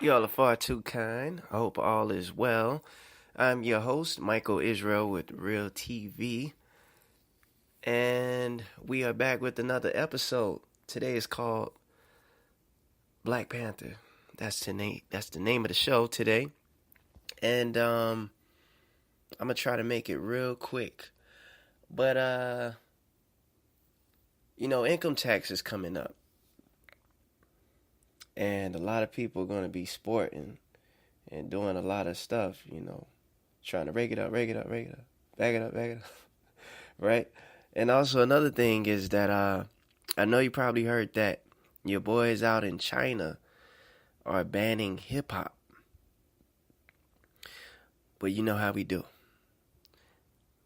Y'all are far too kind. I hope all is well. I'm your host, Michael Israel with Real TV, and we are back with another episode. Today is called Black Panther. That's the name. That's the name of the show today, and I'm gonna try to make it real quick. But income tax is coming up, and a lot of people are gonna be sporting and doing a lot of stuff. Trying to rake it up, rake it up, rake it up, bag it up, bag it up, right? And also another thing is that I know you probably heard that your boys out in China are banning hip hop, but you know how we do.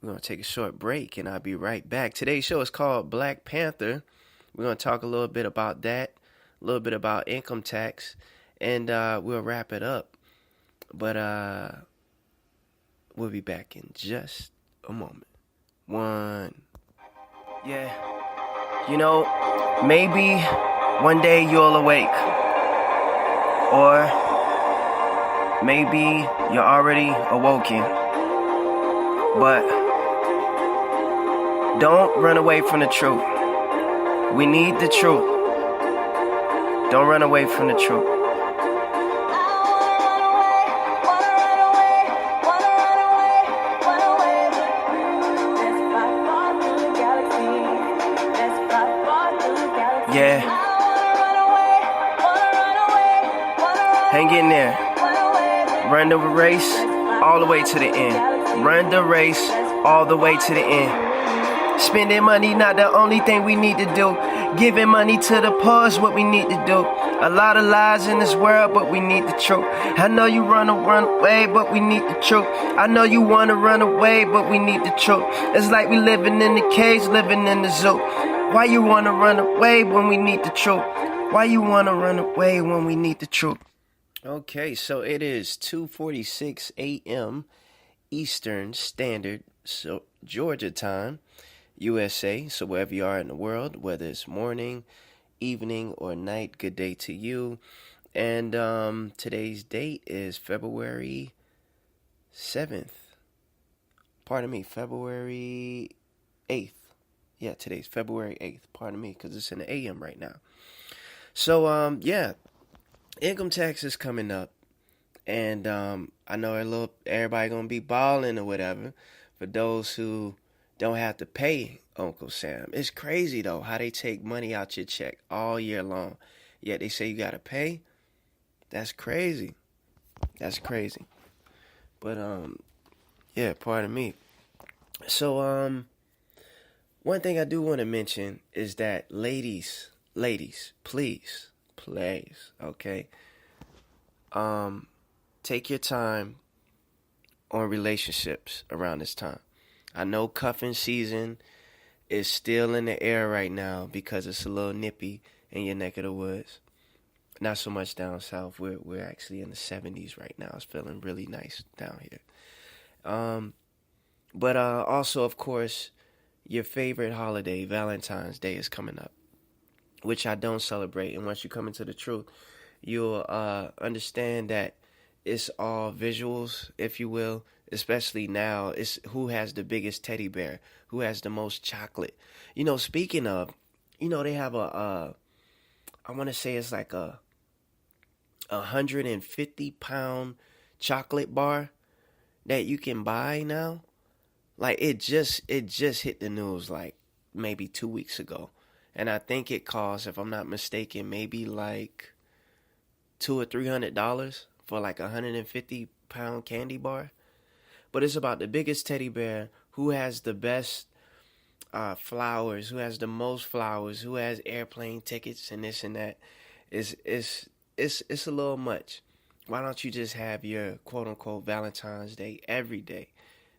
We're gonna take a short break, and I'll be right back. Today's show is called Black Panther. We're gonna talk a little bit about that, a little bit about income tax, and we'll wrap it up. But we'll be back in just a moment. Yeah. Maybe one day you'll awake. Or maybe you're already awoken. But don't run away from the truth. We need the truth. Don't run away from the truth. Yeah. Hang in there. Run the race all the way to the end. Run the race all the way to the end. Spending money not the only thing we need to do. Giving money to the poor is what we need to do. A lot of lies in this world, but we need the truth. I know you run away, but we need the truth. I know you wanna run away, but we need the truth. It's like we living in the cage, living in the zoo. Why you wanna run away when we need the truth? Why you wanna run away when we need the truth? Okay, so it is 2:46 a.m. Eastern Standard, so Georgia time, USA. So wherever you are in the world, whether it's morning, evening, or night, good day to you. And today's date is February 7th. Pardon me, February 8th. Yeah, today's February 8th. Pardon me, because it's in the AM right now. So, income tax is coming up. And I know everybody going to be balling or whatever for those who don't have to pay Uncle Sam. It's crazy, though, how they take money out your check all year long. Yet they say you got to pay. That's crazy. That's crazy. But, yeah, pardon me. So, one thing I do want to mention is that ladies, please, okay? Take your time on relationships around this time. I know cuffing season is still in the air right now because it's a little nippy in your neck of the woods. Not so much down south. We're actually in the 70s right now. It's feeling really nice down here. But also, of course, your favorite holiday, Valentine's Day, is coming up, which I don't celebrate. And once you come into the truth, you'll understand that it's all visuals, if you will. Especially now, it's who has the biggest teddy bear, who has the most chocolate. Speaking of, they have I want to say it's like a 150-pound chocolate bar that you can buy now. Like it just hit the news like maybe 2 weeks ago, and I think it costs, if I'm not mistaken, maybe like $200 or $300 for like a 150-pound candy bar. But it's about the biggest teddy bear, who has the best flowers, who has the most flowers, who has airplane tickets and this and that. It's a little much. Why don't you just have your quote unquote Valentine's Day every day?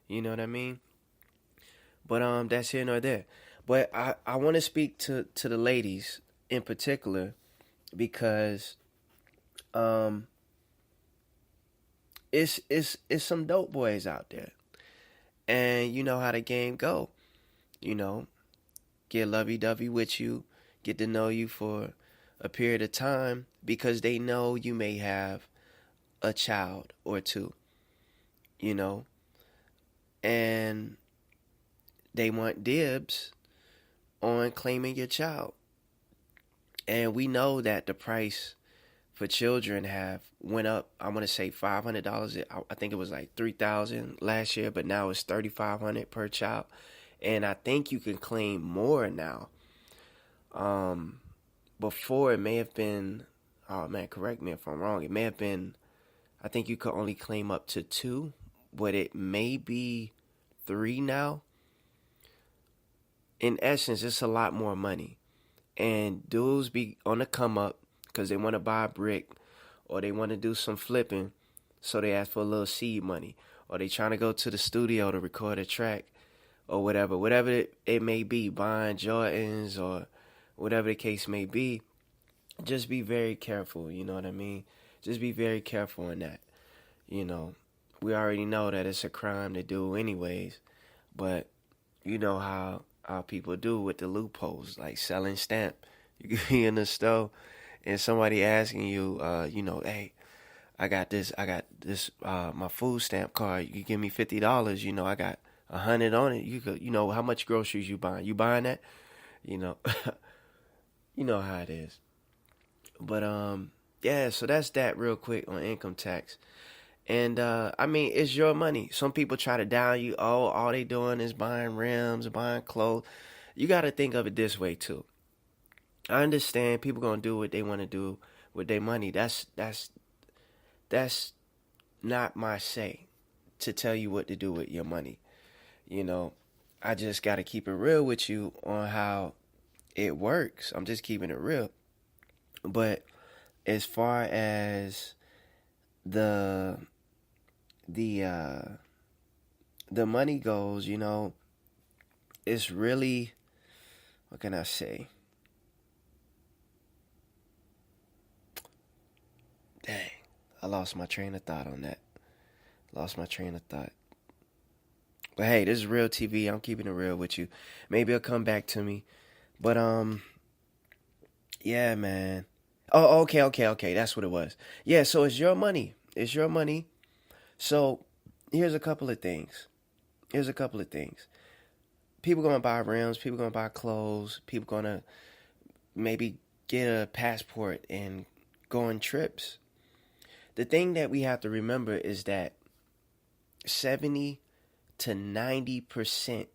You know what I mean? But that's here nor there. But I want to speak to the ladies in particular because it's some dope boys out there. And you know how the game go. Get lovey-dovey with you, get to know you for a period of time because they know you may have a child or two, you know, and they want dibs on claiming your child. And we know that the price for children have went up. I want to say $500. I think it was like $3,000 last year, but now it's $3,500 per child. And I think you can claim more now. Before it may have been, oh man, correct me if I'm wrong. It may have been, I think you could only claim up to 2, but it may be 3 now. In essence, it's a lot more money. And dudes be on the come up because they want to buy a brick or they want to do some flipping. So they ask for a little seed money. Or they trying to go to the studio to record a track or whatever. Whatever it may be, buying Jordans or whatever the case may be. Just be very careful, you know what I mean? Just be very careful in that. You know, we already know that it's a crime to do anyways. But you know how people do with the loopholes, like selling stamp. You could be in the store and somebody asking you, hey, I got this, my food stamp card. You give me $50. You know, I got 100 on it. You could, how much groceries you buying? You buying that? You know, you know how it is. But yeah. So that's that real quick on income tax. And, I mean, it's your money. Some people try to down you. Oh, all they doing is buying rims, buying clothes. You got to think of it this way, too. I understand people going to do what they want to do with their money. That's not my say to tell you what to do with your money. You know, I just got to keep it real with you on how it works. I'm just keeping it real. But as far as the money goes, it's really, what can I say? Dang, I lost my train of thought on that. But hey, this is real TV. I'm keeping it real with you. Maybe it'll come back to me. But yeah, man. Oh, okay. That's what it was. Yeah, so it's your money. So here's a couple of things. People gonna buy rims. People gonna buy clothes. People gonna maybe get a passport and go on trips. The thing that we have to remember is that 70 to 90%,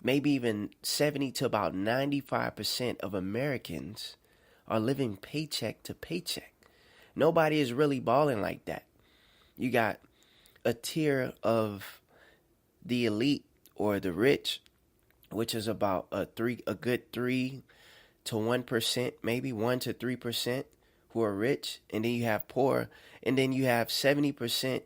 maybe even 70 to about 95% of Americans are living paycheck to paycheck. Nobody is really balling like that. You got a tier of the elite or the rich, which is about a good 3 to 1%, maybe 1 to 3% who are rich, and then you have poor, and then you have 70%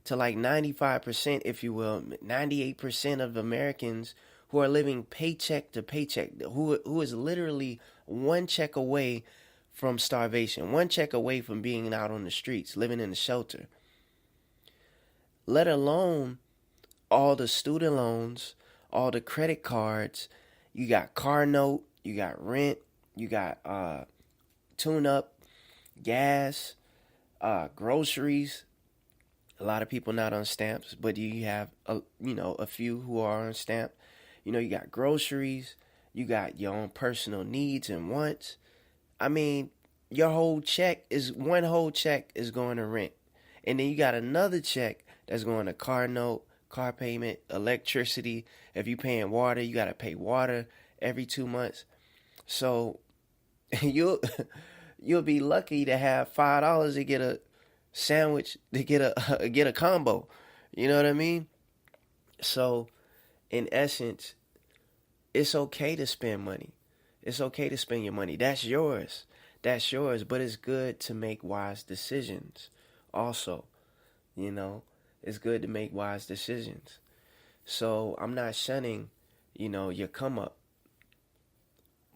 to like 95%, if you will, 98% of Americans who are living paycheck to paycheck, who is literally one check away from starvation, one check away from being out on the streets, living in a shelter. Let alone all the student loans, all the credit cards, you got car note, you got rent, you got tune-up, gas, groceries. A lot of people not on stamps, but you have a few who are on stamp. You got groceries, you got your own personal needs and wants. I mean, one whole check is going to rent. And then you got another check that's going to car note, car payment, electricity. If you're paying water, you got to pay water every 2 months. So you'll be lucky to have $5 to get a sandwich, to get a combo. You know what I mean? So in essence, it's okay to spend money. It's okay to spend your money. That's yours. But it's good to make wise decisions also. It's good to make wise decisions. So I'm not shunning, your come up.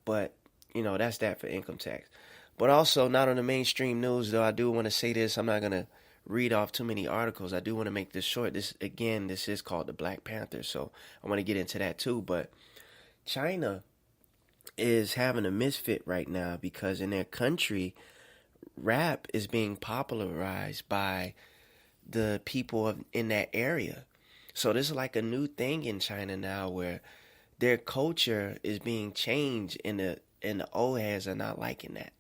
But, that's that for income tax. But also, not on the mainstream news, though, I do want to say this. I'm not going to read off too many articles. I do want to make this short. This is called the Black Panther, so I want to get into that too. But China is having a misfit right now because in their country, rap is being popularized by the people in that area. So this is like a new thing in China now, where their culture is being changed, and the old heads are not liking that.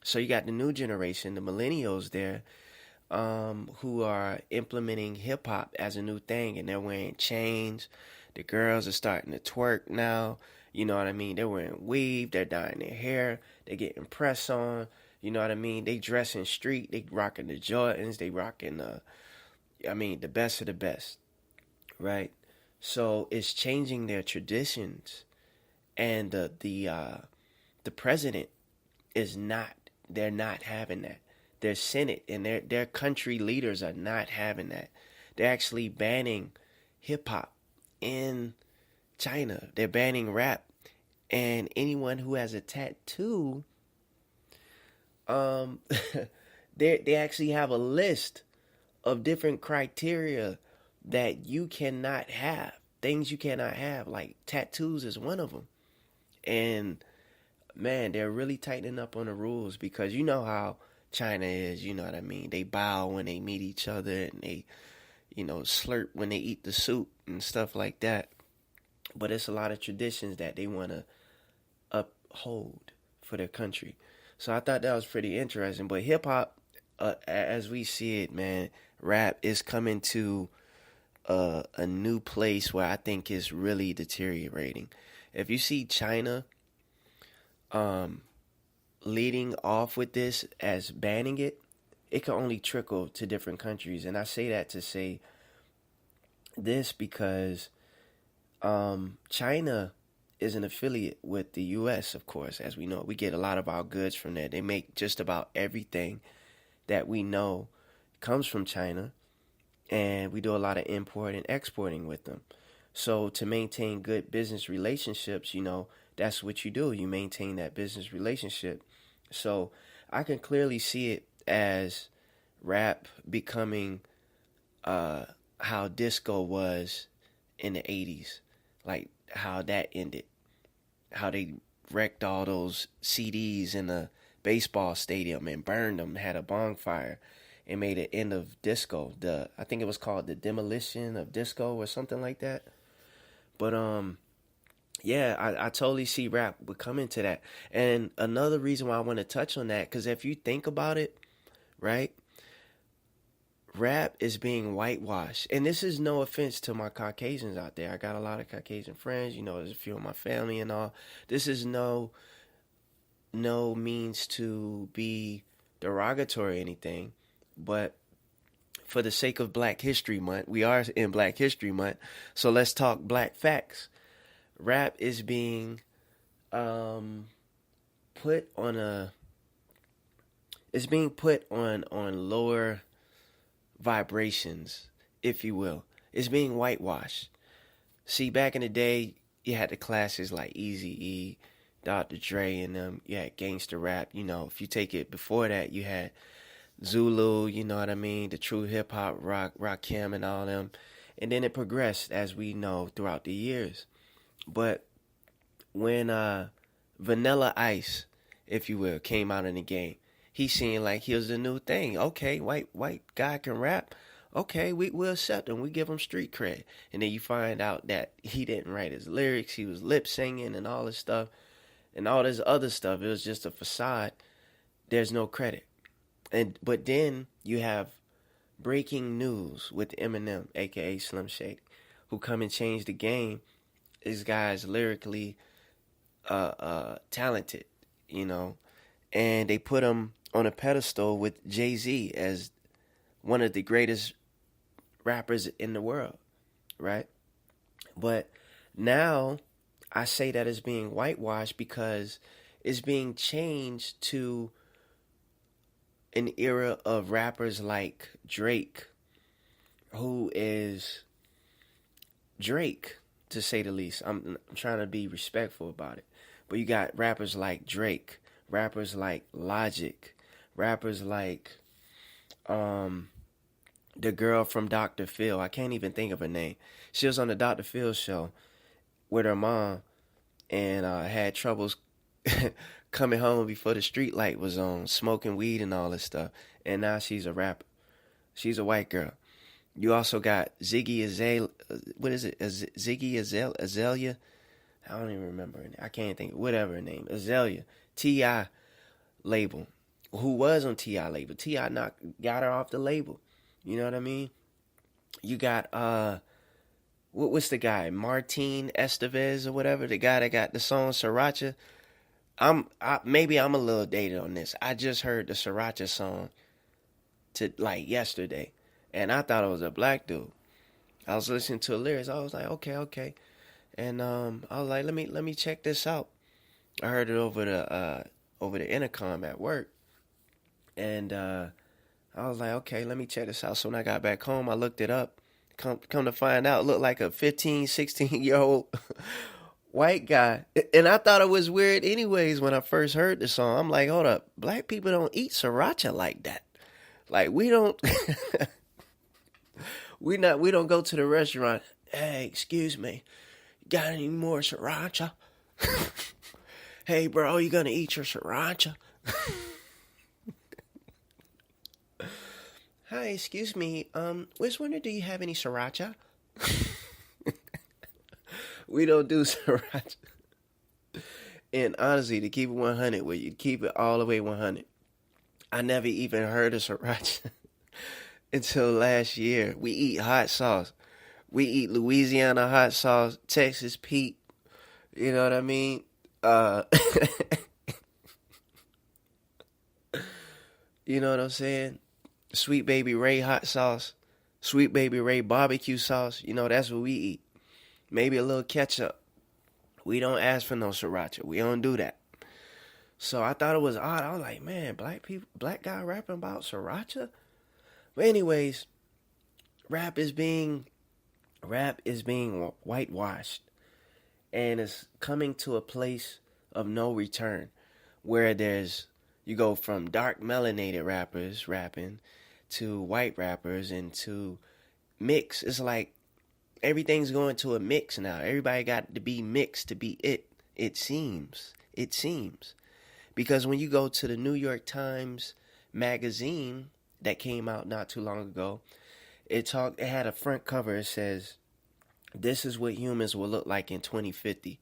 So you got the new generation, the millennials there, who are implementing hip hop as a new thing, and they're wearing chains. The girls are starting to twerk now. You know what I mean? They're wearing weave. They're dyeing their hair. They're getting press on. You know what I mean? They dressing street. They rocking the Jordans. They rocking the best of the best, right? So it's changing their traditions, and the president is not. They're not having that. Their Senate and their country leaders are not having that. They're actually banning hip hop in China. They're banning rap, and anyone who has a tattoo, um, they actually have a list of different criteria that you cannot have. Things you cannot have, like tattoos, is one of them. And man, they're really tightening up on the rules, because you know how China is, you know what I mean? They bow when they meet each other, and they, slurp when they eat the soup and stuff like that. But it's a lot of traditions that they want to uphold for their country. So I thought that was pretty interesting. But hip hop, as we see it, man, rap is coming to a new place where I think is really deteriorating. If you see China leading off with this as banning it, it can only trickle to different countries. And I say that to say this because China is an affiliate with the U.S., of course, as we know. We get a lot of our goods from there. They make just about everything that we know comes from China, and we do a lot of import and exporting with them. So to maintain good business relationships, that's what you do. You maintain that business relationship. So I can clearly see it as rap becoming how disco was in the 80s, like how that ended, how they wrecked all those CDs in the baseball stadium and burned them, had a bonfire, and made an end of disco. I think it was called the demolition of disco or something like that. But yeah, I totally see rap becoming to that. And another reason why I want to touch on that, because if you think about it, right, rap is being whitewashed. And this is no offense to my Caucasians out there. I got a lot of Caucasian friends, there's a few of my family and all. This is no means to be derogatory or anything, but for the sake of Black History Month, we are in Black History Month, so let's talk black facts. Rap is being put on lower vibrations, if you will. It's being whitewashed. See, back in the day, you had the classes like Eazy-E, Dr. Dre, and them. You had gangster rap. If you take it before that, you had Zulu, you know what I mean, the true hip hop, Rakim, and all them. And then it progressed, as we know, throughout the years. But when Vanilla Ice, if you will, came out in the game, he seemed like he was the new thing. Okay, white guy can rap. Okay, we'll accept him. We give him street cred. And then you find out that he didn't write his lyrics. He was lip singing and all this stuff. And all this other stuff. It was just a facade. There's no credit. But then you have breaking news with Eminem, aka Slim Shady, who come and change the game. This guy's lyrically talented, and they put him on a pedestal with Jay-Z as one of the greatest rappers in the world, right? But now I say that it's being whitewashed because it's being changed to an era of rappers like Drake, who is Drake, to say the least. I'm trying to be respectful about it. But you got rappers like Drake, rappers like Logic, rappers like the girl from Dr. Phil. I can't even think of her name. She was on the Dr. Phil show with her mom and had troubles coming home before the street light was on, smoking weed and all this stuff. And now she's a rapper. She's a white girl. You also got Ziggy Azalea. What is it? Ziggy Azalea? I don't even remember her name. I can't think. Whatever her name. Azalea. T.I. label. Who was on T.I. label. T.I. got her off the label. You know what I mean? You got, what's the guy? Martin Estevez or whatever? The guy that got the song Sriracha. Maybe I'm a little dated on this. I just heard the Sriracha song yesterday. And I thought it was a black dude. I was listening to the lyrics. I was like, okay. And I was like, let me check this out. I heard it over the intercom at work. And I was like, okay, let me check this out. So when I got back home, I looked it up. Come to find out, it looked like a 15, 16-year-old white guy. And I thought it was weird anyways when I first heard the song. I'm like, hold up, black people don't eat sriracha like that. Like, we don't we don't go to the restaurant. Hey, excuse me, got any more sriracha? Hey, bro, you gonna eat your sriracha? Hi, excuse me. Was wondering, do you have any sriracha? We don't do sriracha. And honestly, to keep it 100, where you keep it all the way 100, I never even heard of sriracha until last year. We eat hot sauce. We eat Louisiana hot sauce, Texas Pete. You know what I mean? You know what I'm saying? Sweet Baby Ray hot sauce, Sweet Baby Ray barbecue sauce. You know, that's what we eat. Maybe a little ketchup. We don't ask for no sriracha. We don't do that. So I thought it was odd. I was like, man, black guy rapping about sriracha? But anyways, rap is being whitewashed. And it's coming to a place of no return. Where you go from dark melanated rappers rapping to white rappers and to mix. It's like everything's going to a mix now. Everybody got to be mixed to be it. It seems. Because when you go to the New York Times magazine that came out not too long ago, it had a front cover. It says, "This is what humans will look like in 2050,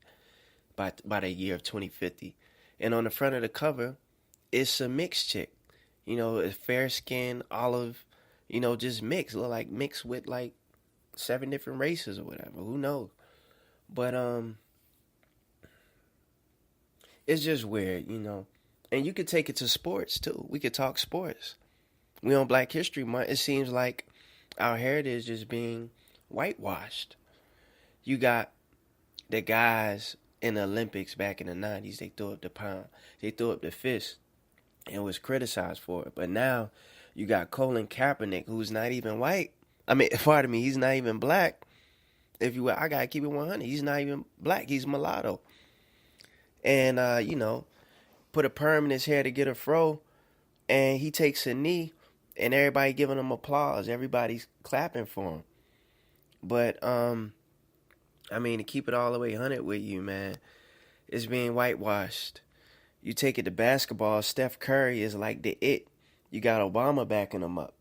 by the year of 2050." And on the front of the cover, it's a mixed chick. You know, a fair skin, olive, just mixed. Look like mixed with like 7 different races or whatever. Who knows? But it's just weird, And you could take it to sports too. We could talk sports. We on Black History Month. It seems like our heritage is being whitewashed. You got the guys in the Olympics back in the 90s. They threw up the pound. They threw up the fist and was criticized for it. But now you got Colin Kaepernick, who's not even white. I mean, pardon me, he's not even black. If you will, I gotta keep it 100. He's not even black. He's mulatto. And put a perm in his hair to get a fro, and he takes a knee, and everybody giving him applause. Everybody's clapping for him. But to keep it all the way 100 with you, man, it's being whitewashed. You take it to basketball, Steph Curry is like the it. You got Obama backing him up.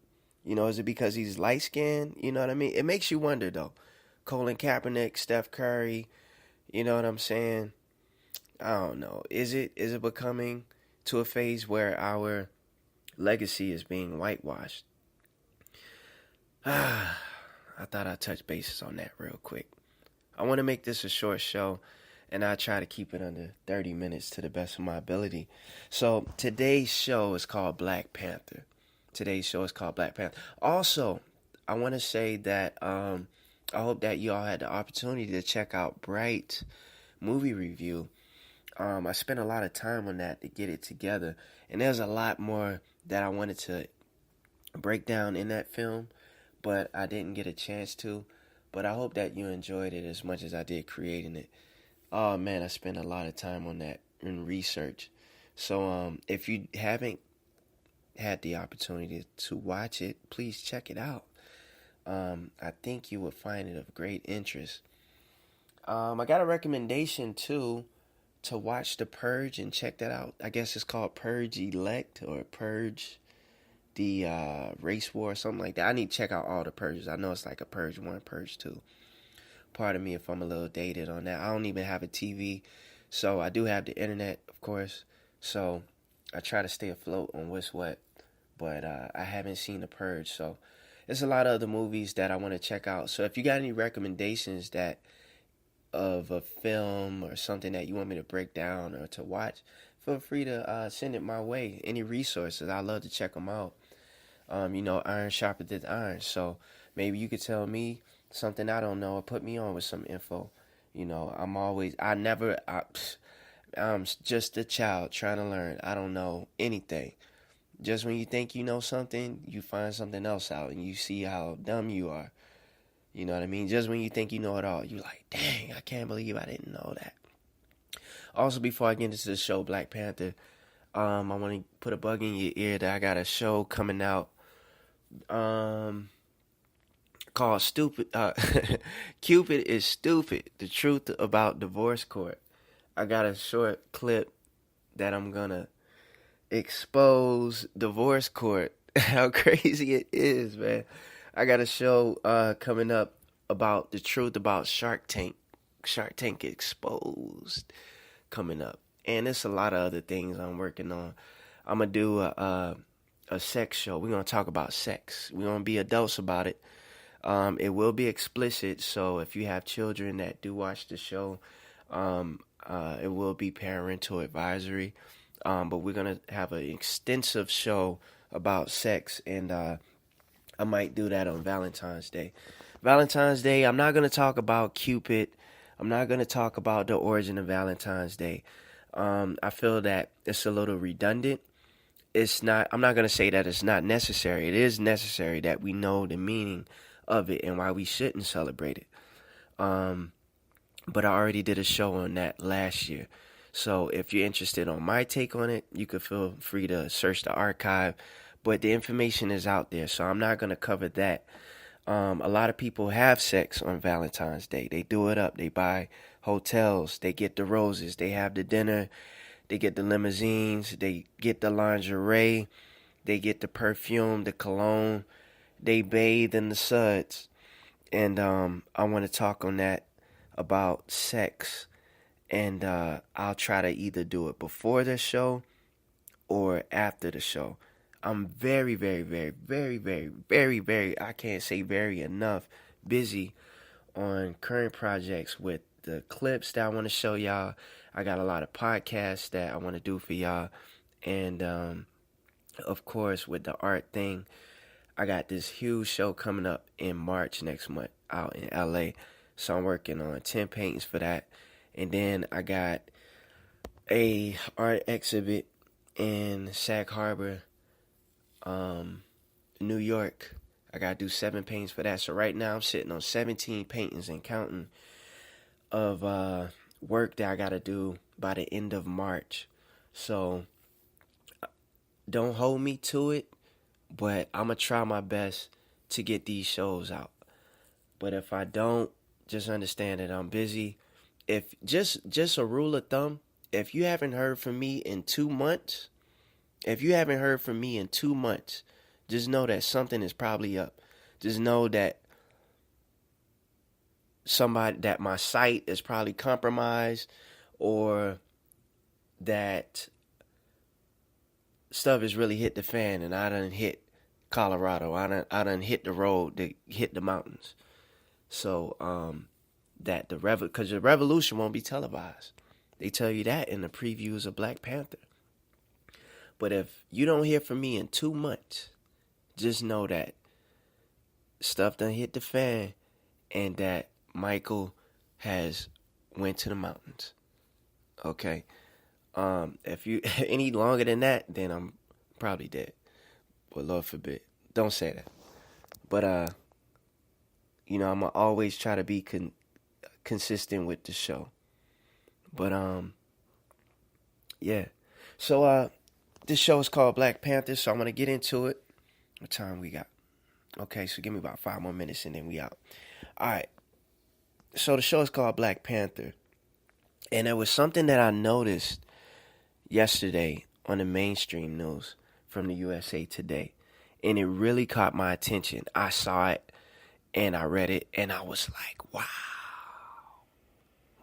Is it because he's light-skinned? You know what I mean? It makes you wonder, though. Colin Kaepernick, Steph Curry, you know what I'm saying? I don't know. Is it becoming to a phase where our legacy is being whitewashed? I thought I'd touch bases on that real quick. I want to make this a short show, and I try to keep it under 30 minutes to the best of my ability. So today's show is called Black Panther. Also, I want to say that I hope that you all had the opportunity to check out Bright movie review. I spent a lot of time on that to get it together, and there's a lot more that I wanted to break down in that film, but I didn't get a chance to. But I hope that you enjoyed it as much as I did creating it. Oh man, I spent a lot of time on that in research. So if you haven't had the opportunity to watch it, please check it out. I think you would find it of great interest. I got a recommendation too to watch The Purge and check that out. I guess it's called Purge Elect or Purge the Race War or something like that. I need to check out all the Purges. I know it's like a Purge 1, Purge 2. Pardon me if I'm a little dated on that. I don't even have a TV, so I do have the internet, of course. So I try to stay afloat on what's what, but I haven't seen The Purge. So there's a lot of other movies that I want to check out. So if you got any recommendations that of a film or something that you want me to break down or to watch, feel free to send it my way. Any resources, I love to check them out. Iron sharpeneth iron. So maybe you could tell me something I don't know or put me on with some info. I'm just a child trying to learn. I don't know anything. Just when you think you know something, you find something else out and you see how dumb you are. You know what I mean? Just when you think you know it all, you're like, dang, I can't believe I didn't know that. Also, before I get into the show, Black Panther, I want to put a bug in your ear that I got a show coming out called Stupid. Cupid is Stupid. The Truth About Divorce Court. I got a short clip that I'm going to expose divorce court. How crazy it is, man. I got a show coming up about the truth about Shark Tank. Shark Tank Exposed coming up. And there's a lot of other things I'm working on. I'm going to do a sex show. We're going to talk about sex. We're going to be adults about it. It will be explicit, so if you have children that do watch the show, it will be parental advisory. But we're going to have an extensive show about sex, and I might do that on Valentine's Day. Valentine's Day, I'm not going to talk about Cupid. I'm not going to talk about the origin of Valentine's Day. I feel that it's a little redundant. I'm not going to say that it's not necessary. It is necessary that we know the meaning of it and why we shouldn't celebrate it. But I already did a show on that last year. So if you're interested on my take on it, you could feel free to search the archive. But the information is out there, so I'm not going to cover that. A lot of people have sex on Valentine's Day. They do it up. They buy hotels. They get the roses. They have the dinner. They get the limousines. They get the lingerie. They get the perfume, the cologne. They bathe in the suds. And I want to talk on that about sex. And I'll try to either do it before the show or after the show. I'm very, very, very, very, very, very, very, I can't say very enough, busy on current projects with the clips that I want to show y'all. I got a lot of podcasts that I want to do for y'all. And, of course, with the art thing, I got this huge show coming up in March next month out in LA. So I'm working on 10 paintings for that. And then I got a art exhibit in Sag Harbor, New York. I gotta do 7 paintings for that. So right now I'm sitting on 17 paintings and counting of work that I gotta do by the end of March. So don't hold me to it, but I'm gonna try my best to get these shows out. But if I don't, just understand that I'm busy. If just a rule of thumb, if you haven't heard from me in 2 months, just know that something is probably up. Just know that my site is probably compromised, or that stuff has really hit the fan and I done hit Colorado. I done hit the road to hit the mountains. So because the revolution won't be televised. They tell you that in the previews of Black Panther. But if you don't hear from me in 2 months, just know that stuff done hit the fan and that Michael has went to the mountains. Okay? If you any longer than that, then I'm probably dead. But Lord forbid. Don't say that. But, I'm going to always try to be consistent with the show. But, yeah. So, this show is called Black Panther, so I'm going to get into it. What time we got? Okay, so give me about 5 more minutes and then we out. All right. So the show is called Black Panther. And there was something that I noticed yesterday on the mainstream news from the USA Today, and it really caught my attention. I saw it and I read it, and I was like,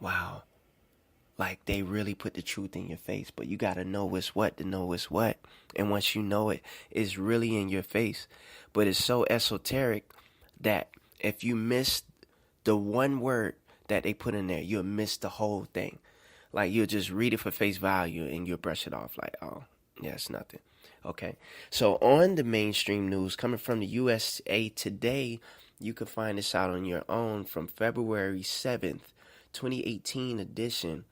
wow. Like, they really put the truth in your face, but you got to know what's what to know what's what. And once you know it, it's really in your face. But it's so esoteric that if you miss the one word that they put in there, you'll miss the whole thing. Like, you'll just read it for face value and you'll brush it off like, oh, yeah, it's nothing. Okay. So on the mainstream news coming from the USA Today, you can find this out on your own from February 7th, 2018 edition.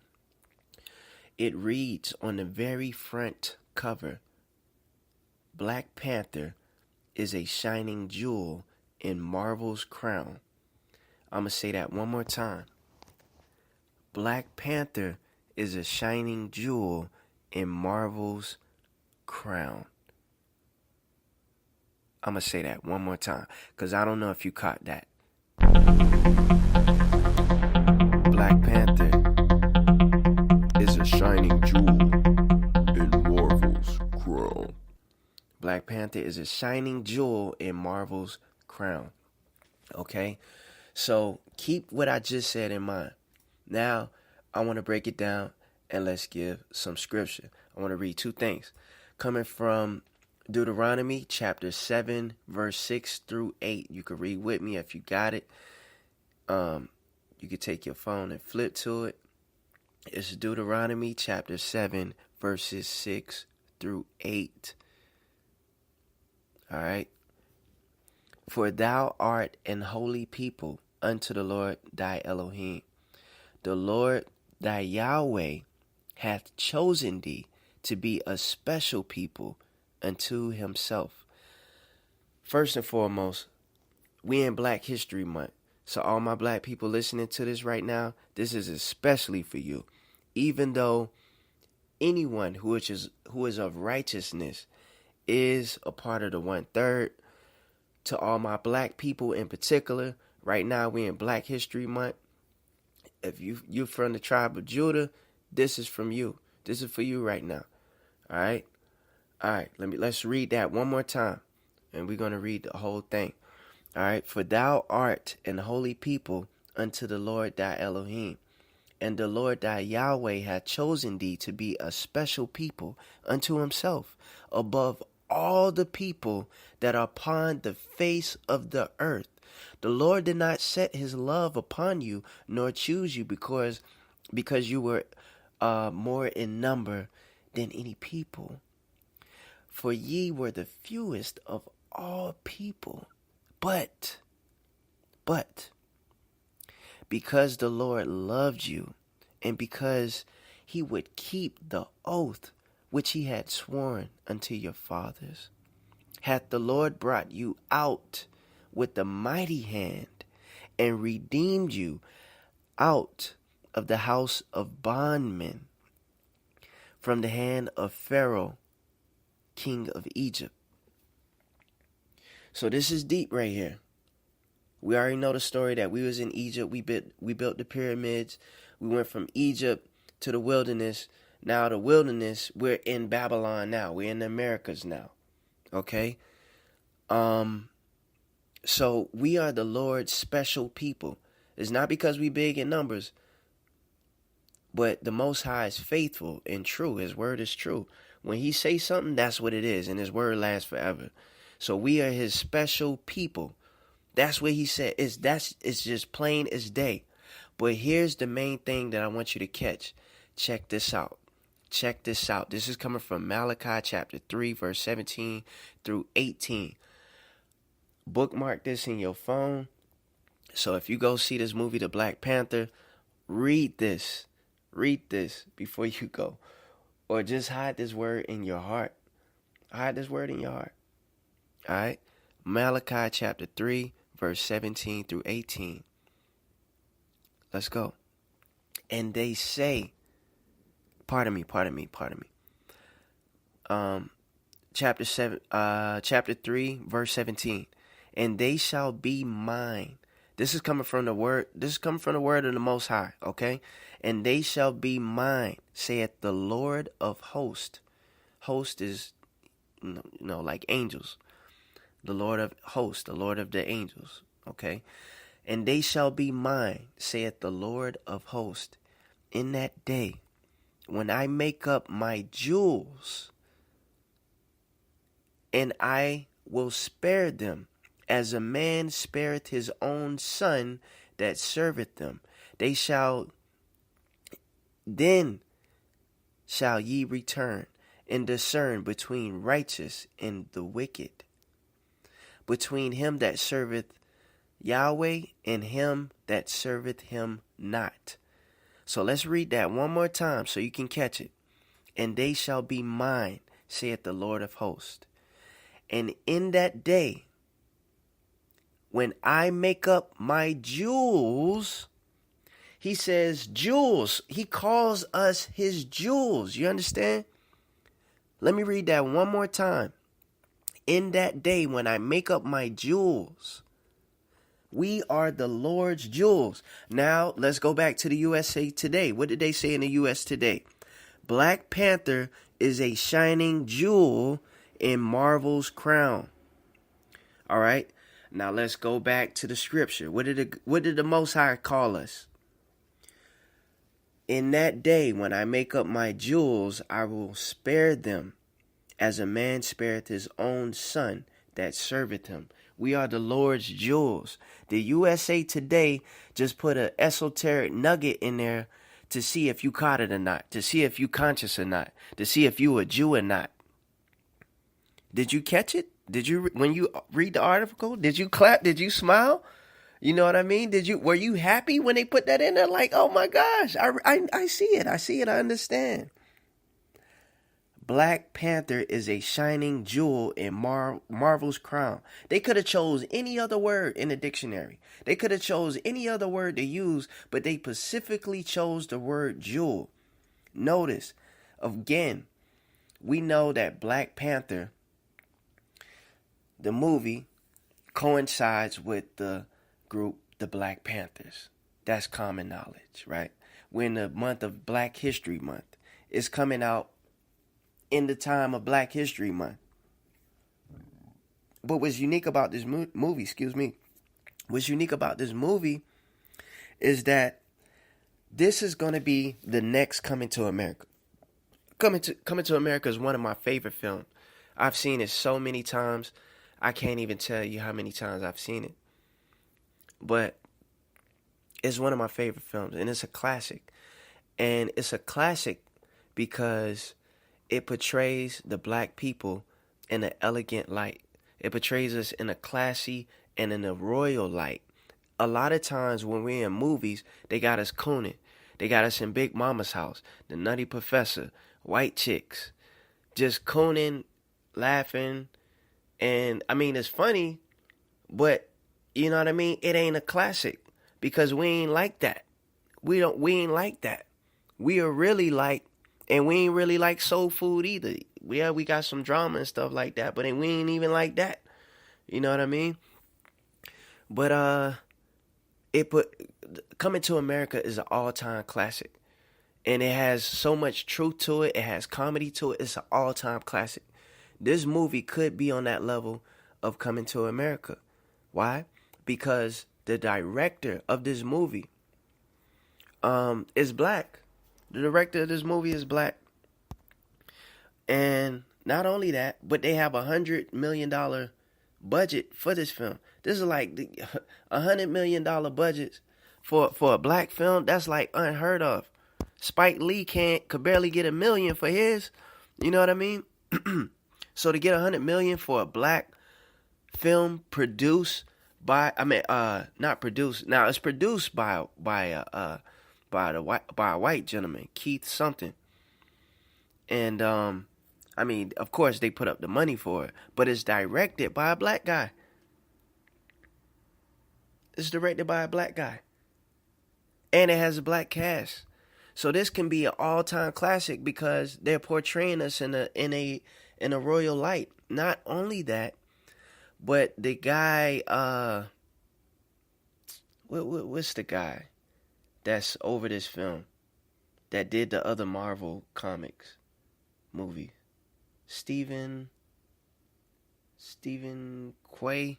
It reads on the very front cover, Black Panther is a shining jewel in Marvel's crown. I'm going to say that one more time. Black Panther is a shining jewel in Marvel's crown. I'm going to say that one more time because I don't know if you caught that. Black Panther is a shining jewel in Marvel's crown. Black Panther is a shining jewel in Marvel's crown. Okay? So keep what I just said in mind. Now, I want to break it down and let's give some scripture. I want to read two things. Coming from Deuteronomy chapter 7, verse 6 through 8. You can read with me if you got it. You can take your phone and flip to it. It's Deuteronomy chapter 7, verses 6 through 8. All right. For thou art an holy people unto the Lord thy Elohim. The Lord thy Yahweh hath chosen thee to be a special people unto himself. First and foremost, we in Black History Month. So all my black people listening to this right now, this is especially for you. Even though anyone who is of righteousness is a part of the 1/3, to all my black people in particular, right now we in Black History Month. If you're from the tribe of Judah, this is from you. This is for you right now. All right? All right, let's read that one more time. And we're going to read the whole thing. All right. For thou art an holy people unto the Lord thy Elohim. And the Lord thy Yahweh hath chosen thee to be a special people unto himself, above all the people that are upon the face of the earth. The Lord did not set his love upon you, nor choose you because you were more in number than any people. For ye were the fewest of all people. But, because the Lord loved you, and because he would keep the oath which he had sworn unto your fathers, hath the Lord brought you out with a mighty hand, and redeemed you out of the house of bondmen, from the hand of Pharaoh, king of Egypt. So this is deep right here. We already know the story that we was in Egypt. We built the pyramids. We went from Egypt to the wilderness. Now the wilderness, we're in Babylon now. We're in the Americas now. Okay? So we are the Lord's special people. It's not because we big in numbers, but the Most High is faithful and true. His word is true. When he says something, that's what it is, and his word lasts forever. So we are his special people. That's what he said. It's just plain as day. But here's the main thing that I want you to catch. Check this out. Check this out. This is coming from Malachi chapter 3, verse 17 through 18. Bookmark this in your phone. So if you go see this movie, The Black Panther, read this. Read this before you go. Or just hide this word in your heart. Hide this word in your heart. All right? Malachi chapter 3, verse 17 through 18. Let's go. And they say, pardon me. Chapter 3, verse 17. And they shall be mine, This is coming from the word. This is coming from the word of the Most High. Okay, and they shall be mine, saith the Lord of hosts. Host is, like angels. The Lord of hosts, the Lord of the angels. Okay, and they shall be mine, saith the Lord of hosts, in that day when I make up my jewels, and I will spare them, as a man spareth his own son that serveth them. Then shall ye return and discern between righteous and the wicked, between him that serveth Yahweh and him that serveth him not. So let's read that one more time so you can catch it. And they shall be mine, saith the Lord of hosts. And in that day, when I make up my jewels, he says jewels. He calls us his jewels. You understand? Let me read that one more time. In that day, when I make up my jewels, we are the Lord's jewels. Now, let's go back to the USA Today. What did they say in the US Today? Black Panther is a shining jewel in Marvel's crown. All right. Now let's go back to the scripture. What did the Most High call us? In that day when I make up my jewels, I will spare them, as a man spareth his own son that serveth him. We are the Lord's jewels. The USA Today just put an esoteric nugget in there to see if you caught it or not, to see if you conscious or not, to see if you a Jew or not. Did you catch it? When you read the article, did you clap? Did you smile? You know what I mean? Were you happy when they put that in there? Like, oh my gosh, I see it. I understand. Black Panther is a shining jewel in Marvel's crown. They could have chose any other word in the dictionary. They could have chose any other word to use, but they specifically chose the word jewel. Notice, again, we know that Black Panther, the movie, coincides with the group, the Black Panthers. That's common knowledge, right? We're in the month of Black History Month. It's coming out in the time of Black History Month. But what's unique about this movie, what's unique about this movie is that this is going to be the next Coming to America. Coming to America is one of my favorite films. I've seen it so many times. I can't even tell you how many times I've seen it. But it's one of my favorite films, and it's a classic. And it's a classic because it portrays the black people in an elegant light. It portrays us in a classy and in a royal light. A lot of times when we're in movies, they got us cooning. They got us in Big Mama's House, The Nutty Professor, White Chicks, just cooning, laughing. And I mean, it's funny, but you know what I mean? It ain't a classic because we ain't like that. We ain't like that. We are really like, and we ain't really like soul food either. Yeah, we got some drama and stuff like that, but we ain't even like that. You know what I mean? But Coming to America is an all-time classic. And it has so much truth to it. It has comedy to it. It's an all-time classic. This movie could be on that level of Coming to America. Why? Because the director of this movie is black. The director of this movie is black. And not only that, but they have $100 million budget for this film. This is like $100 million budgets for a black film. That's like unheard of. Spike Lee could barely get $1 million for his. You know what I mean? So to get $100 million for a black film produced by, not produced. Now it's produced by a white gentleman, Keith something. And of course they put up the money for it, but it's directed by a black guy. It's directed by a black guy. And it has a black cast. So this can be an all-time classic because they're portraying us in a royal light. Not only that, but the guy what's the guy that's over this film that did the other Marvel comics movie? Stephen Quay?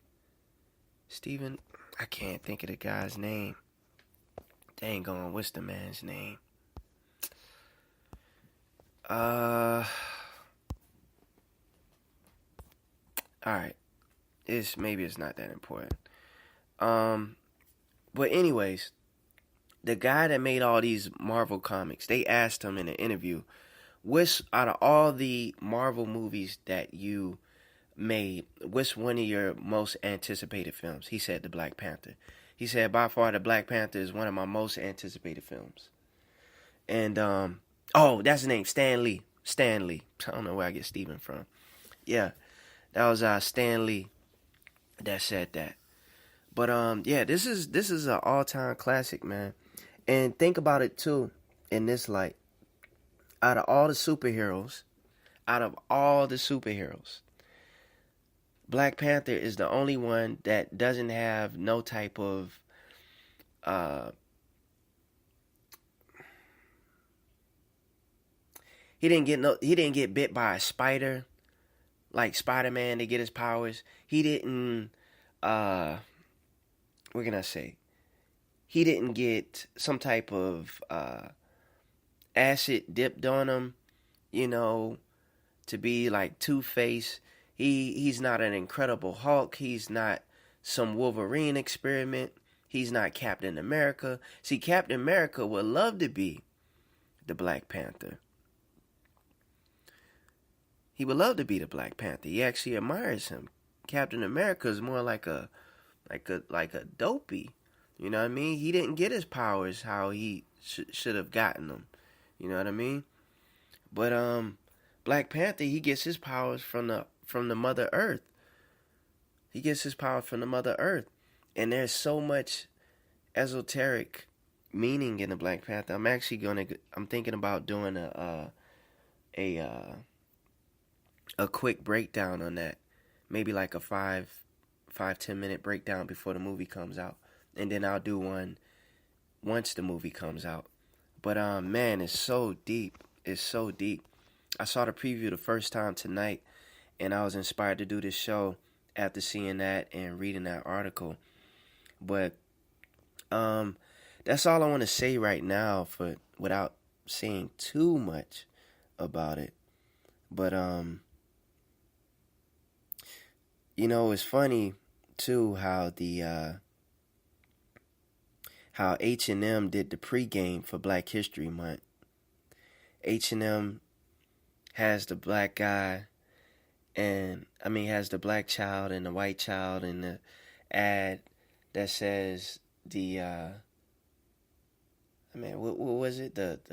I can't think of the guy's name. Dang on, what's the man's name? Alright. Maybe it's not that important. But anyways, the guy that made all these Marvel comics, they asked him in an interview, what's out of all the Marvel movies that you made, what's one of your most anticipated films? He said the Black Panther. He said by far the Black Panther is one of my most anticipated films. And that's his name, Stan Lee. I don't know where I get Steven from. Yeah, that was Stan Lee that said that. But this is an all-time classic, man. And think about it too in this light. Out of all the superheroes, Black Panther is the only one that doesn't have no type of he didn't get bit by a spider like Spider-Man to get his powers. He didn't what can I say? He didn't get some type of acid dipped on him, to be like Two-Face. He's not an Incredible Hulk. He's not some Wolverine experiment. He's not Captain America. See, Captain America would love to be the Black Panther. He would love to be the Black Panther. He actually admires him. Captain America is more like a dopey. You know what I mean? He didn't get his powers how he should have gotten them. You know what I mean? But Black Panther, he gets his powers from the Mother Earth. He gets his power from the Mother Earth. And there's so much esoteric meaning in the Black Panther. I'm thinking about doing a quick breakdown on that. Maybe like a 5-10 minute breakdown before the movie comes out. And then I'll do one once the movie comes out. But man, it's so deep. It's so deep. I saw the preview the first time tonight, and I was inspired to do this show after seeing that and reading that article. But that's all I want to say right now without saying too much about it. But it's funny too how how H&M did the pregame for Black History Month. H&M has the black guy has the black child and the white child in the ad that says what was it? The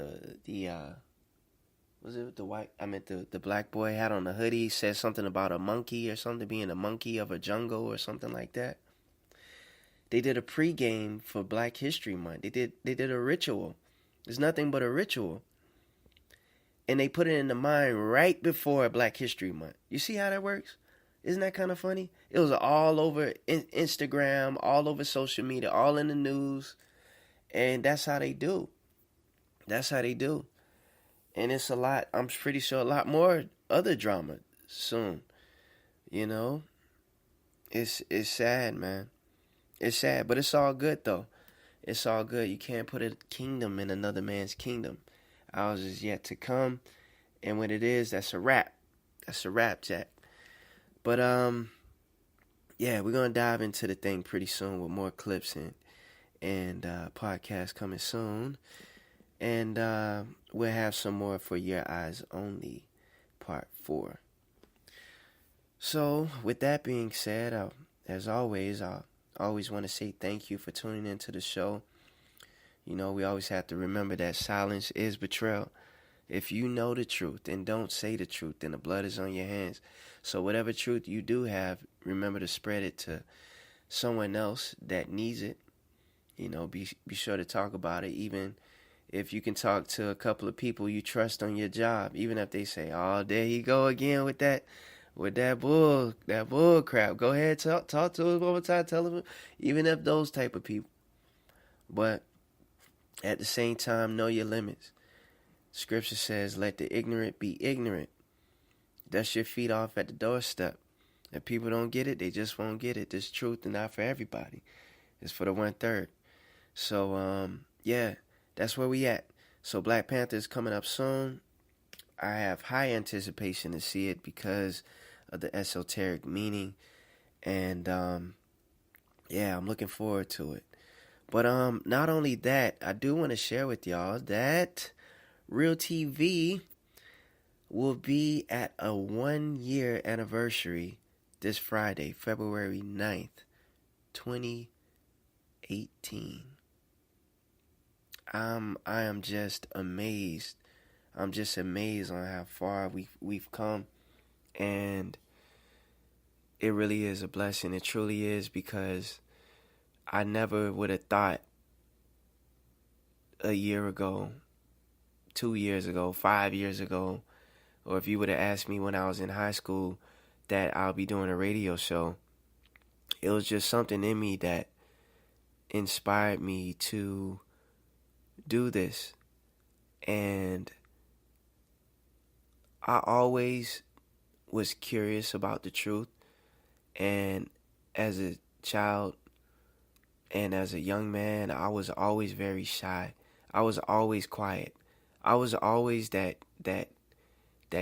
black boy had on the hoodie, said something about a monkey or something, being a monkey of a jungle or something like that. They did a pregame for Black History Month. They did a ritual. It's nothing but a ritual. And they put it in the mind right before Black History Month. You see how that works? Isn't that kind of funny? It was all over Instagram, all over social media, all in the news. And that's how they do. And it's a lot, I'm pretty sure a lot more other drama soon. It's sad, man. It's sad, but it's all good, though. It's all good. You can't put a kingdom in another man's kingdom. Ours is yet to come. And when it is, that's a wrap. That's a wrap, Jack. But, we're going to dive into the thing pretty soon with more clips and podcasts coming soon. And we'll have some more for Your Eyes Only, Part 4. So, with that being said, as always, I always want to say thank you for tuning into the show. We always have to remember that silence is betrayal. If you know the truth and don't say the truth, then the blood is on your hands. So whatever truth you do have, remember to spread it to someone else that needs it. Be sure to talk about it, even if you can talk to a couple of people you trust on your job, even if they say, "Oh, there you go again with that bull crap." Go ahead, talk to us one more time, tell them. Even if those type of people, But at the same time, know your limits. Scripture says, let the ignorant be ignorant. Dust your feet off at the doorstep. If people don't get it, they just won't get it. This truth is not for everybody. It's for the 1/3. So, yeah, that's where we at. So Black Panther is coming up soon. I have high anticipation to see it because of the esoteric meaning. And, yeah, I'm looking forward to it. But, not only that, I do want to share with y'all that Real TV will be at a 1-year anniversary this Friday, February 9th, 2018. I am just amazed. I'm just amazed on how far we've come, and it really is a blessing. It truly is, because I never would have thought a year ago, 2 years ago, 5 years ago, or if you would have asked me when I was in high school that I'll be doing a radio show. It was just something in me that inspired me to do this. And I always was curious about the truth. And as a child and as a young man, I was always very shy. I was always quiet. I was always that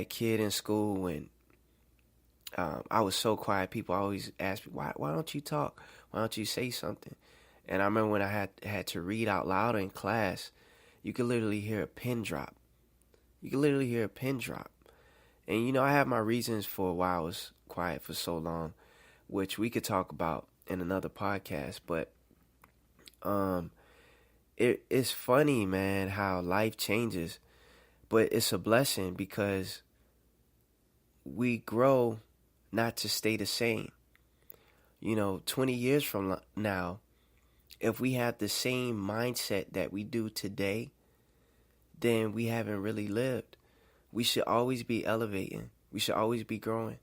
kid in school when I was so quiet. People always ask me, why don't you talk? Why don't you say something? And I remember when I had to read out loud in class, you could literally hear a pin drop. You could literally hear a pin drop. And, I have my reasons for why I was quiet for so long, which we could talk about in another podcast. But it's funny, man, how life changes. But it's a blessing because we grow not to stay the same. 20 years from now, if we have the same mindset that we do today, then we haven't really lived. We should always be elevating. We should always be growing.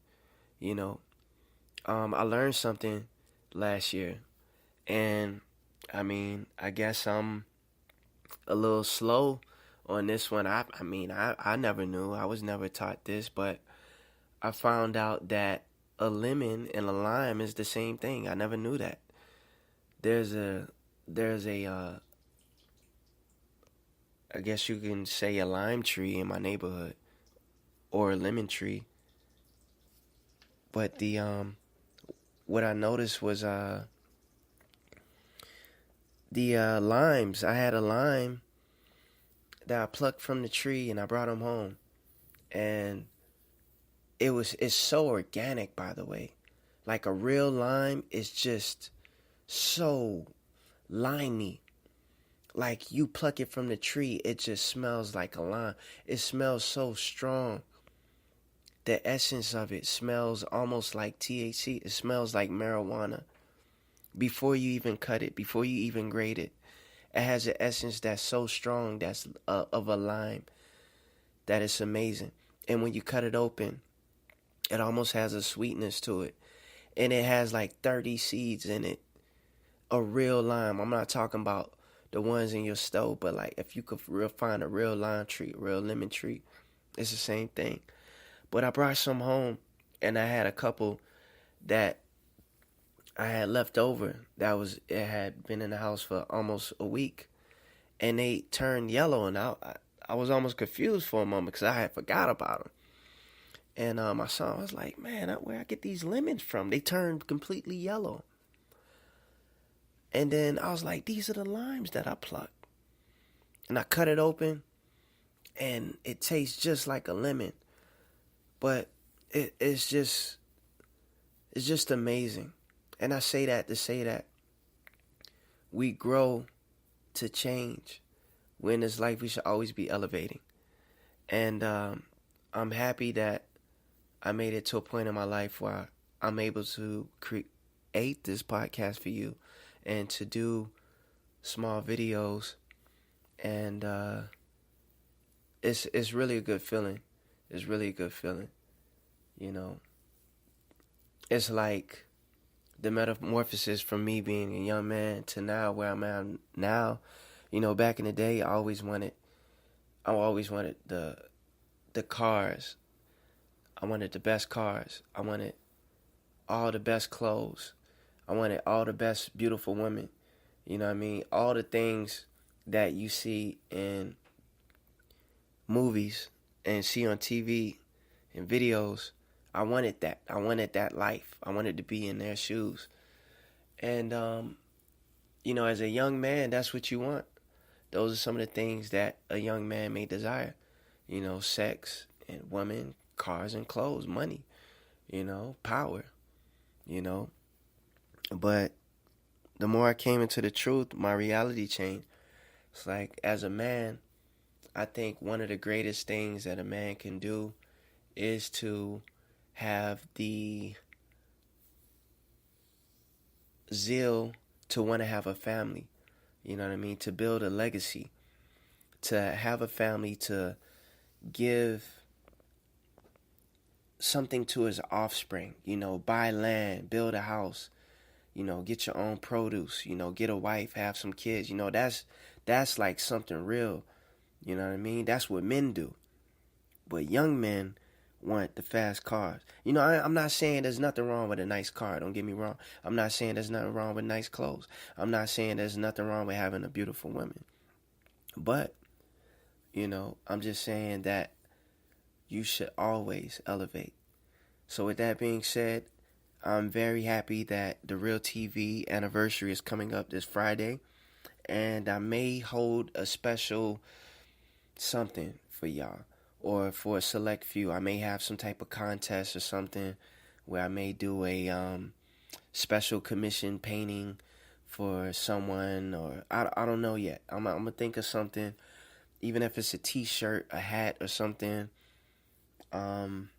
I learned something last year, and I guess I'm a little slow on this one. I never knew. I was never taught this, but I found out that a lemon and a lime is the same thing. I never knew that. There's a I guess you can say a lime tree in my neighborhood, or a lemon tree. But what I noticed was the limes. I had a lime that I plucked from the tree and I brought him home, and it's so organic, by the way. Like a real lime is just so limey. Like you pluck it from the tree, it just smells like a lime. It smells so strong. The essence of it smells almost like THC. It smells like marijuana. Before you even cut it, before you even grate it, it has an essence that's so strong, that's of a lime, that it's amazing. And when you cut it open, it almost has a sweetness to it. And it has like 30 seeds in it. A real lime. I'm not talking about the ones in your stove, but like if you could find a real lime tree, a real lemon tree, it's the same thing. But I brought some home, and I had a couple that I had left over. It had been in the house for almost a week, and they turned yellow, and I was almost confused for a moment because I had forgot about them. And my son was like, "Man, where I get these lemons from? They turned completely yellow." And then I was like, "These are the limes that I plucked." And I cut it open, and it tastes just like a lemon. But it's just amazing. And I say that to say that we grow to change. We're in this life, we should always be elevating. And I'm happy that I made it to a point in my life where I'm able to create this podcast for you and to do small videos. And it's really a good feeling. It's really a good feeling. It's like the metamorphosis from me being a young man to now where I'm at now. Back in the day, I always wanted the cars. I wanted the best cars. I wanted all the best clothes. I wanted all the best beautiful women. You know what I mean? All the things that you see in movies and see on TV and videos. I wanted that. I wanted that life. I wanted to be in their shoes. And, as a young man, that's what you want. Those are some of the things that a young man may desire. Sex and women, cars and clothes, money, power, But the more I came into the truth, my reality changed. It's like, as a man, I think one of the greatest things that a man can do is to have the zeal to want to have a family. You know what I mean? To build a legacy. To have a family, to give something to his offspring. Buy land, build a house. Get your own produce. Get a wife, have some kids. That's like something real. You know what I mean? That's what men do. But young men want the fast cars. I'm not saying there's nothing wrong with a nice car. Don't get me wrong. I'm not saying there's nothing wrong with nice clothes. I'm not saying there's nothing wrong with having a beautiful woman. But, I'm just saying that you should always elevate. So with that being said, I'm very happy that the Real TV anniversary is coming up this Friday. And I may hold a special something for y'all. Or for a select few. I may have some type of contest or something where I may do a special commission painting for someone. Or I don't know yet. I'm going to think of something. Even if it's a t-shirt, a hat or something. I'll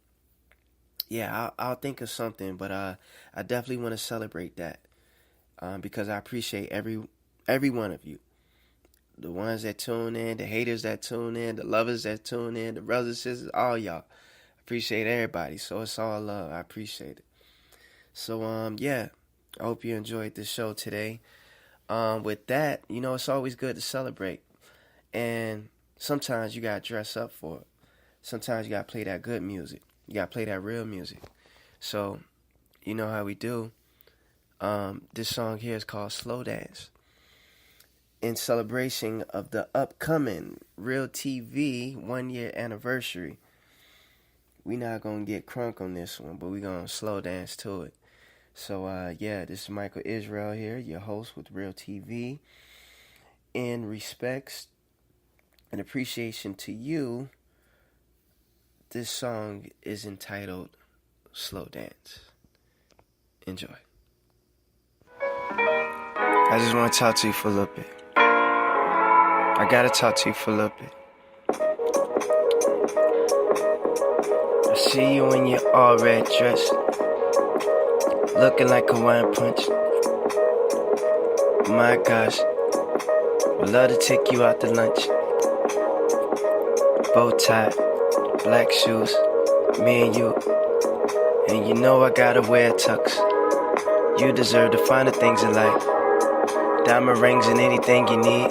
think of something. But I definitely want to celebrate that. Because I appreciate every one of you. The ones that tune in, the haters that tune in, the lovers that tune in, the brothers, sisters, all y'all. Appreciate everybody. So it's all love. I appreciate it. So, I hope you enjoyed the show today. With that, it's always good to celebrate. And sometimes you got to dress up for it. Sometimes you got to play that good music. You got to play that real music. So, you know how we do. This song here is called Slow Dance. In celebration of the upcoming Real TV 1-year anniversary. We not going to get crunk on this one, but we going to slow dance to it. So, this is Michael Israel here, your host with Real TV. In respects and appreciation to you, this song is entitled Slow Dance. Enjoy. I just want to talk to you for a little bit. I gotta talk to you for a little bit. I see you in your all red dress, looking like a wine punch. My gosh, would love to take you out to lunch. Bow tie, black shoes, me and you. And I gotta wear tux. You deserve the finer things in life. Diamond rings and anything you need.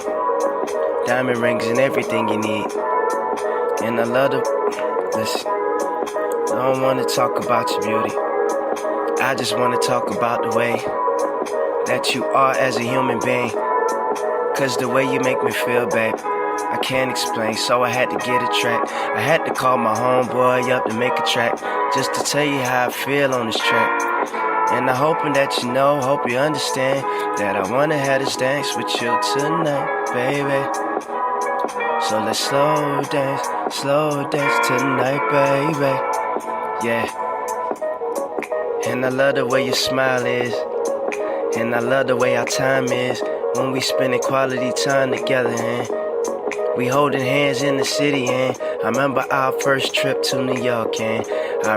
Diamond rings and everything you need. And I love to... Listen, I don't want to talk about your beauty. I just want to talk about the way that you are as a human being. Cause the way you make me feel, babe, I can't explain, so I had to get a track. I had to call my homeboy up to make a track, just to tell you how I feel on this track. And I'm hoping that hope you understand, that I wanna have this dance with you tonight, baby. So let's slow dance tonight, baby. Yeah. And I love the way your smile is, and I love the way our time is, when we spending quality time together, and we holding hands in the city, and I remember our first trip to New York, and I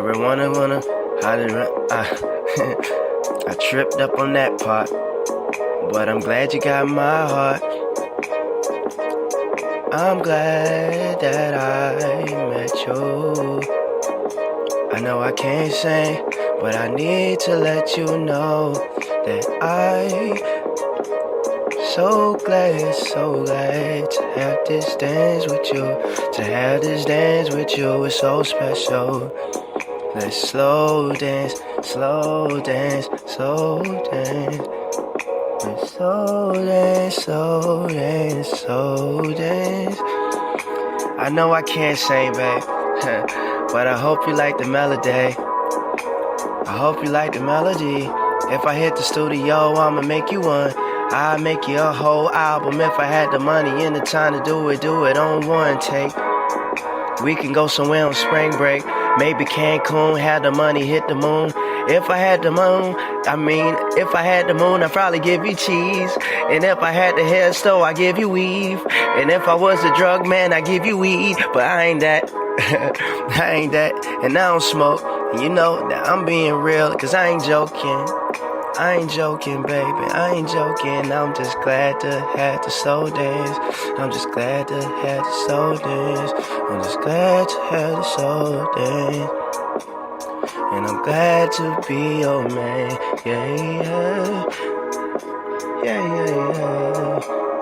I tripped up on that part, but I'm glad you got my heart. I'm glad that I met you. I know I can't sing, but I need to let you know that so glad to have this dance with you. To have this dance with you is so special. Let's slow dance, slow dance, slow dance. Let's slow dance, slow dance, slow dance. I know I can't sing, babe, but I hope you like the melody. I hope you like the melody. If I hit the studio, I'ma make you one. I'd make you a whole album if I had the money and the time to do it on one take. We can go somewhere on spring break. Maybe Cancun, had the money, hit the moon. If I had the moon, I'd probably give you cheese. And if I had the hair store, I'd give you weave. And if I was a drug man, I'd give you weed. But I ain't that. I ain't that. And I don't smoke. And you know that I'm being real, cause I ain't joking. I ain't joking, baby, I ain't joking. I'm just glad to have the soul dance. I'm just glad to have the soul dance. I'm just glad to have the soul dance. And I'm glad to be your man. Yeah.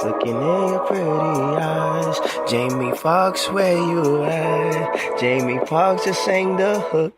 Looking in your pretty eyes. Jamie Foxx, where you at? Jamie Foxx just sang the hook.